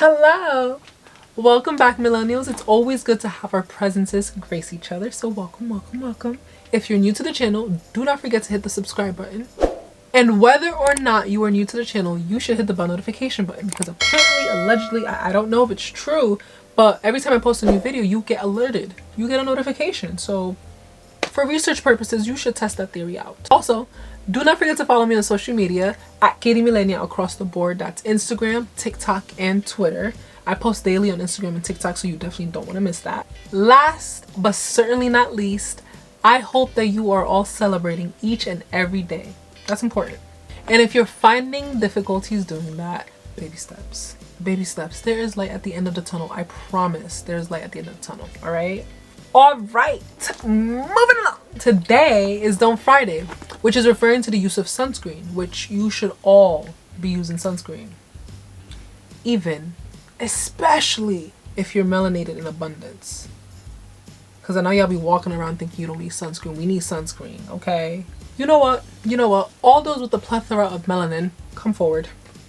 Hello! Welcome back, Millennials. It's always good to have our presences grace each other, so welcome. If you're new to the channel, do not forget to hit the subscribe button. And whether or not you are new to the channel, you should hit the bell notification button because apparently, allegedly, I don't know if it's true, but every time I post a new video, you get alerted. You get a notification. So for research purposes, you should test that theory out. Also, do not forget to follow me on social media at Katie Millenial across the board. That's Instagram, TikTok, and Twitter. I post daily on Instagram and TikTok, so you definitely don't want to miss that. Last, but certainly not least, I hope that you are all celebrating each and every day. That's important. And if you're finding difficulties doing that, baby steps. Baby steps. There is light at the end of the tunnel. I promise there's light at the end of the tunnel. All right? All right. Moving along. Today is Don't Friday, which is referring to the use of sunscreen, which you should all be using sunscreen. Especially if you're melanated in abundance. Because I know y'all be walking around thinking you don't need sunscreen. We need sunscreen, okay? You know what? All those with the plethora of melanin, come forward.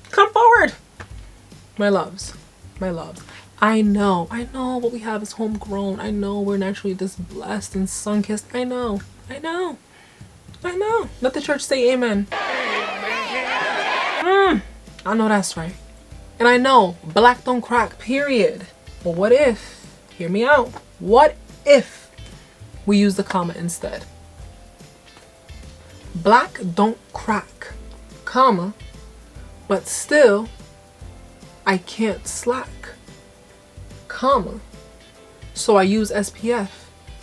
Come forward! My loves. I know what we have is homegrown. I know we're naturally this blessed and sun-kissed. I know. Let the church say amen. I know that's right. And I know black don't crack, period. But what if, hear me out, what if we use the comma instead? Black don't crack, comma, but still I can't slack, comma. So I use SPF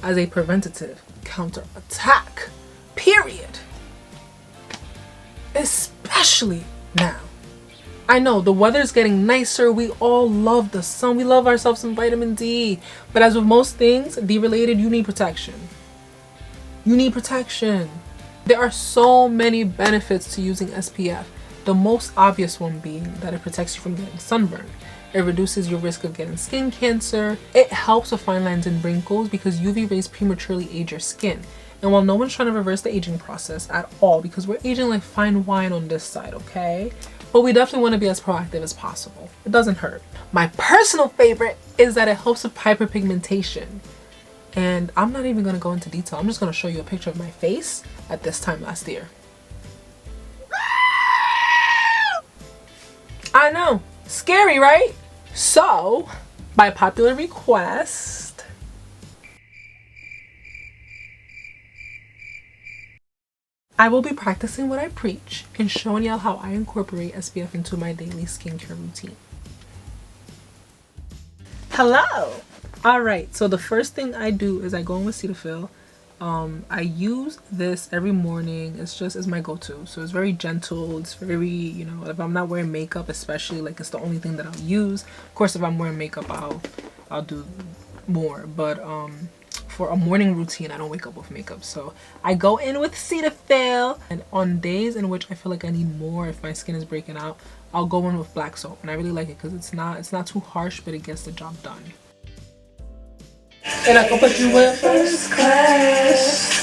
as a preventative counterattack, period. Especially now. I know the weather's getting nicer. We all love the sun. We love ourselves some vitamin D. But as with most things, D-related, you need protection. There are so many benefits to using SPF. The most obvious one being that it protects you from getting sunburned. It reduces your risk of getting skin cancer. It helps with fine lines and wrinkles because UV rays prematurely age your skin. And while no one's trying to reverse the aging process at all, because we're aging like fine wine on this side, okay? But we definitely want to be as proactive as possible. It doesn't hurt. My personal favorite is that it helps with hyperpigmentation. And I'm not even going to go into detail. I'm just going to show you a picture of my face at this time last year. I know. Scary, right? So, by popular request, I will be practicing what I preach and showing y'all how I incorporate SPF into my daily skincare routine. Hello! Alright, so the first thing I do is I go in with Cetaphil. I use this every morning. It's my go-to. So it's very gentle. It's very, if I'm not wearing makeup, especially, like, it's the only thing that I'll use. Of course, if I'm wearing makeup, I'll do more. But for a morning routine, I don't wake up with makeup. So I go in with Cetaphil. And on days in which I feel like I need more, if my skin is breaking out, I'll go in with black soap. And I really like it because it's not too harsh, but it gets the job done. And I can put you in first class.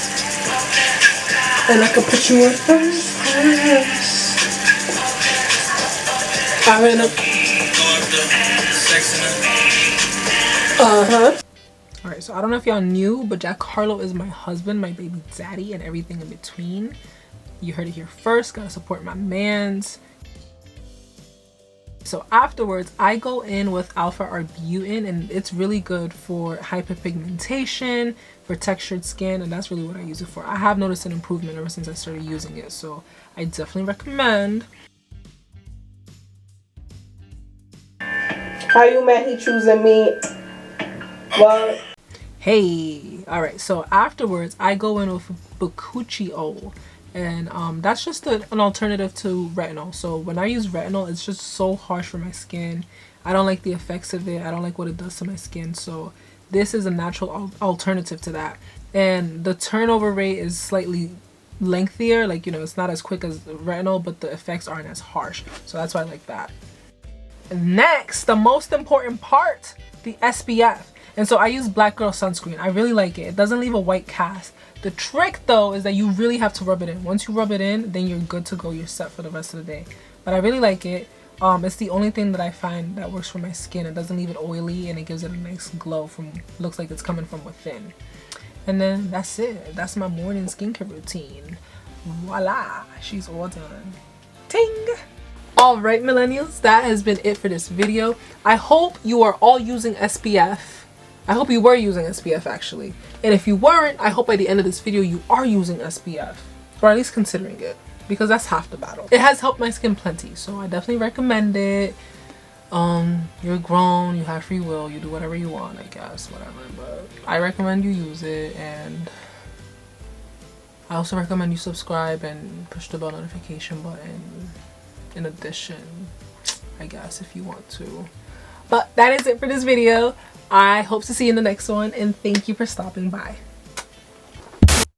Alright, so I don't know if y'all knew, but Jack Harlow is my husband, my baby daddy, and everything in between. You heard it here first. Gotta support my mans. So afterwards, I go in with Alpha Arbutin, and it's really good for hyperpigmentation, for textured skin, and that's really what I use it for. I have noticed an improvement ever since I started using it, so I definitely recommend. How you mad he choosing me? What? Hey, all right. So afterwards, I go in with Bakuchi. And that's just an alternative to retinol. So when I use retinol, it's just so harsh for my skin. I don't like the effects of it. I don't like what it does to my skin. So this is a natural alternative to that. And the turnover rate is slightly lengthier. Like, it's not as quick as retinol, but the effects aren't as harsh. So that's why I like that. Next, the most important part, the SPF. And so I use Black Girl sunscreen. I really like it. It doesn't leave a white cast. The trick though is that you really have to rub it in. Once you rub it in, then you're good to go. You're set for the rest of the day. But I really like it. It's the only thing that I find that works for my skin. It doesn't leave it oily, and it gives it a nice glow from, looks like it's coming from within. And then that's it. That's my morning skincare routine. Voila, she's all done. Ting! Alright millennials, that has been it for this video. I hope you are all using SPF. I hope you were using SPF actually. And if you weren't, I hope by the end of this video you are using SPF. Or at least considering it. Because that's half the battle. It has helped my skin plenty, so I definitely recommend it. You're grown, you have free will, you do whatever you want, I guess, whatever. But I recommend you use it, and I also recommend you subscribe and push the bell notification button in addition, I guess, if you want to. But that is it for this video. I hope to see you in the next one, and thank you for stopping by.